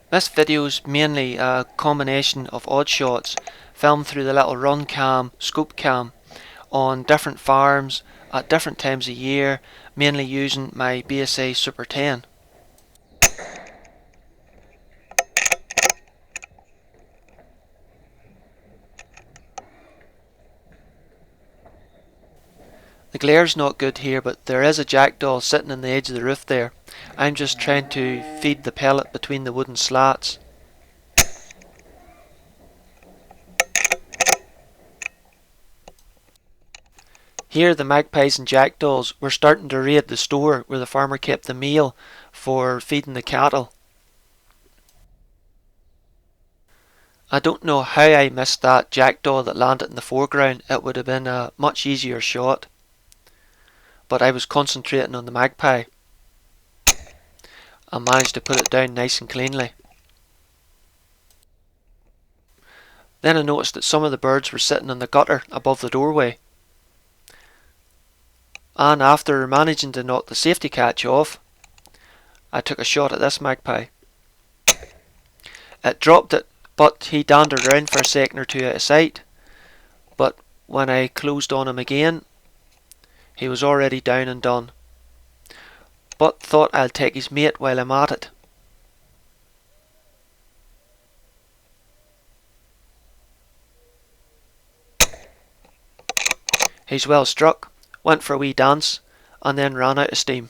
This video is mainly a combination of odd shots filmed through the little RunCam Scope Cam on different farms at different times of year, mainly using my BSA Superten. The glare's not good here, but there is a jackdaw sitting on the edge of the roof there. I'm just trying to feed the pellet between the wooden slats. Here the magpies and jackdaws were starting to raid the store where the farmer kept the meal for feeding the cattle. I don't know how I missed that jackdaw that landed in the foreground. It would have been a much easier shot. But I was concentrating on the magpie. I managed to put it down nice and cleanly. Then I noticed that some of the birds were sitting in the gutter above the doorway. And after managing to knock the safety catch off, I took a shot at this magpie. It dropped it, but he dandered around for a second or two out of sight. But when I closed on him again, he was already down and done. But thought I'll take his mate while I'm at it. He's well struck, went for a wee dance, and then ran out of steam.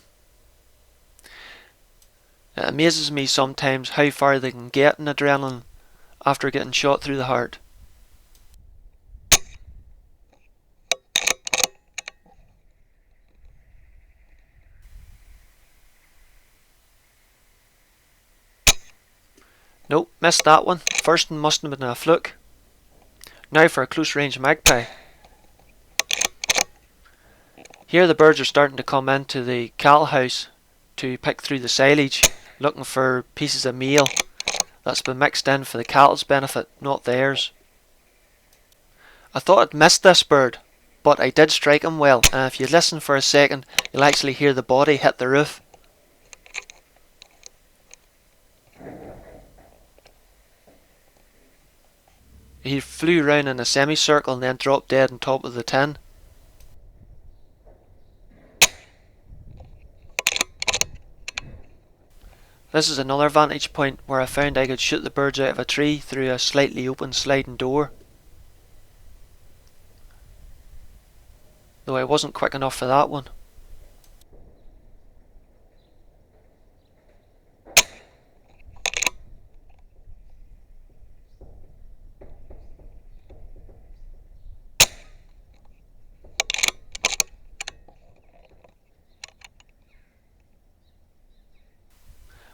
It amazes me sometimes how far they can get in adrenaline after getting shot through the heart. Nope, missed that one. First one must have been a fluke. Now for a close range magpie. Here the birds are starting to come into the cattle house to pick through the silage, looking for pieces of meal that's been mixed in for the cattle's benefit, not theirs. I thought I'd missed this bird, but I did strike him well, and if you listen for a second, you'll actually hear the body hit the roof. He flew round in a semicircle and then dropped dead on top of the tin. This is another vantage point where I found I could shoot the birds out of a tree through a slightly open sliding door. Though I wasn't quick enough for that one.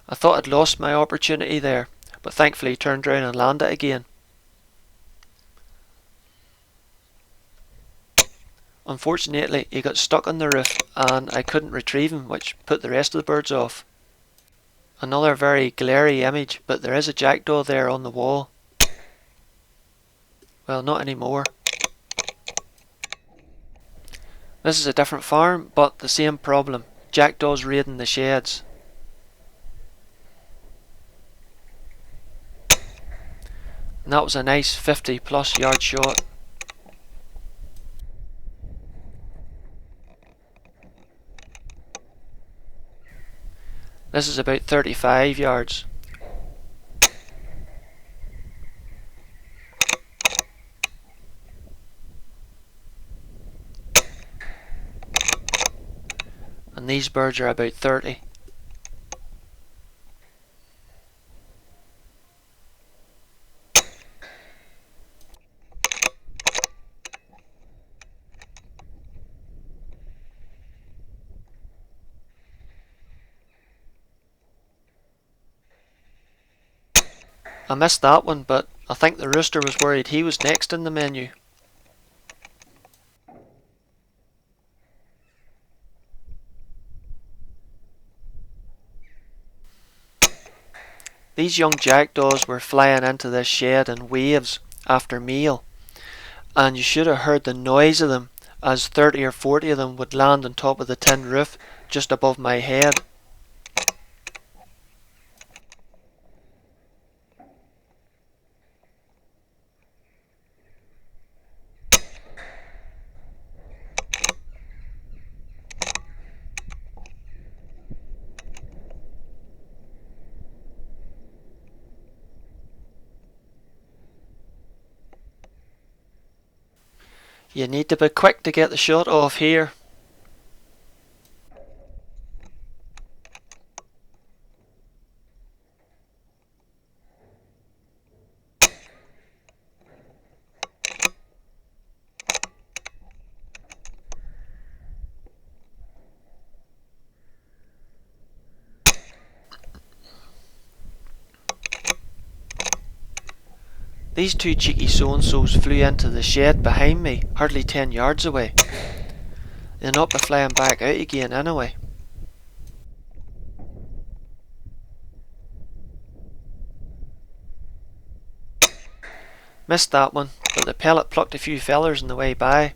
I thought I'd lost my opportunity there, but thankfully turned around and landed again. Unfortunately, he got stuck on the roof and I couldn't retrieve him, which put the rest of the birds off. Another very glary image, but there is a jackdaw there on the wall. Well, not anymore. This is a different farm, but the same problem. Jackdaws raiding the sheds. And that was a nice 50+ yard shot. This is about 35 yards. And these birds are about 30. I missed that one, but I think the rooster was worried he was next in the menu. These young jackdaws were flying into this shed in waves after meal, and you should have heard the noise of them as 30 or 40 of them would land on top of the tin roof just above my head. You need to be quick to get the shot off here. These two cheeky so-and-sos flew into the shed behind me, hardly 10 yards away. They'll not be flying back out again anyway. Missed that one, but the pellet plucked a few fellers on the way by.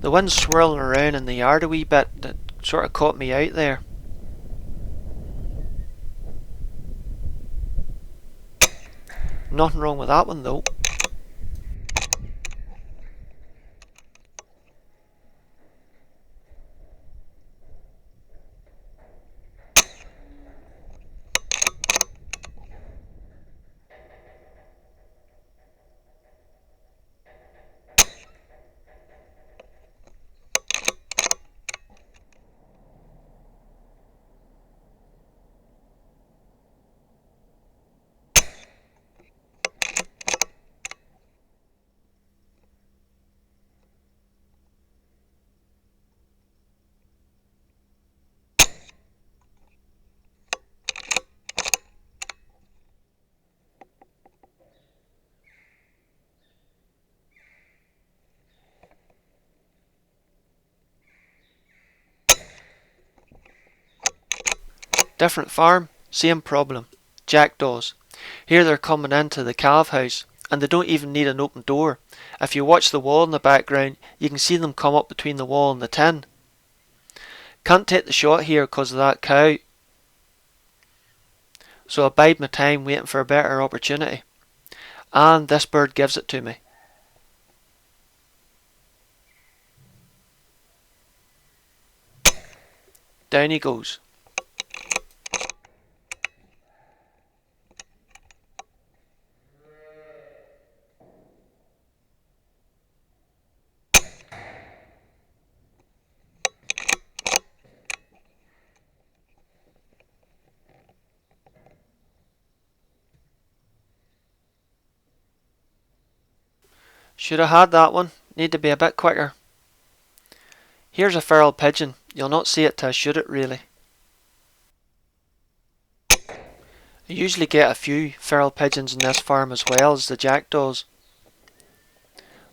The wind's swirling around in the yard a wee bit, that sort of caught me out there. Nothing wrong with that one though. Different farm, same problem. Jackdaws. Here they're coming into the calf house, and they don't even need an open door. If you watch the wall in the background, you can see them come up between the wall and the tin. Can't take the shot here because of that cow, so I bide my time waiting for a better opportunity. And this bird gives it to me. Down he goes. Should have had that one. Need to be a bit quicker. Here's a feral pigeon. You'll not see it till I shoot it really. I usually get a few feral pigeons in this farm as well as the jackdaws.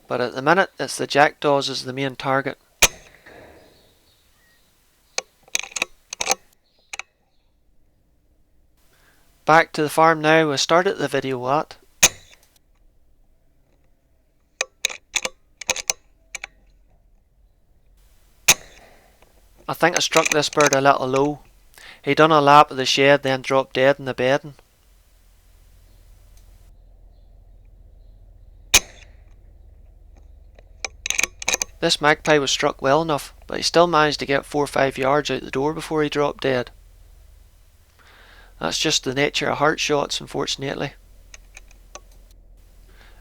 But at the minute it's the jackdaws as the main target. Back to the farm now I started the video at. I think I struck this bird a little low. He done a lap of the shed then dropped dead in the bedding. This magpie was struck well enough, but he still managed to get 4 or 5 yards out the door before he dropped dead. That's just the nature of heart shots, unfortunately.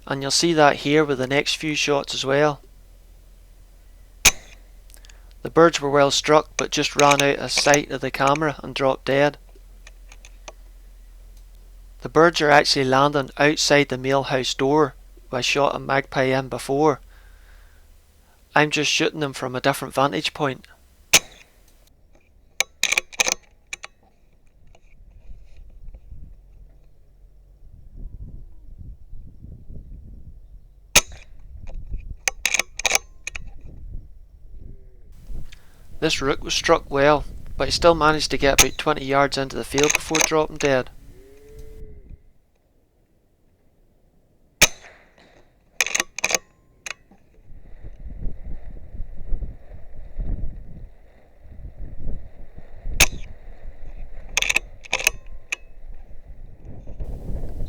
And you'll see that here with the next few shots as well. The birds were well struck, but just ran out of sight of the camera and dropped dead. The birds are actually landing outside the mail house door where I shot a magpie in before. I'm just shooting them from a different vantage point. This rook was struck well, but he still managed to get about 20 yards into the field before dropping dead.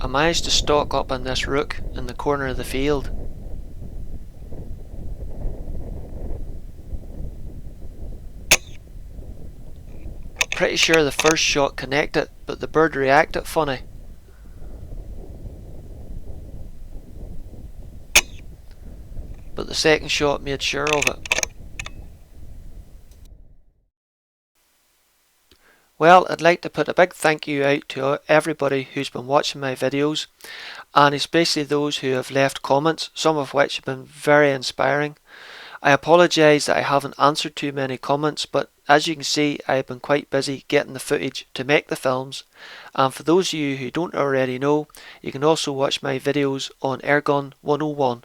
I managed to stalk up on this rook in the corner of the field. Pretty sure the first shot connected, but the bird reacted funny. but the second shot made sure of it. Well, I'd like to put a big thank you out to everybody who's been watching my videos, and especially those who have left comments, some of which have been very inspiring. I apologise that I haven't answered too many comments, but as you can see, I've been quite busy getting the footage to make the films. And for those of you who don't already know, you can also watch my videos on Airgun 101.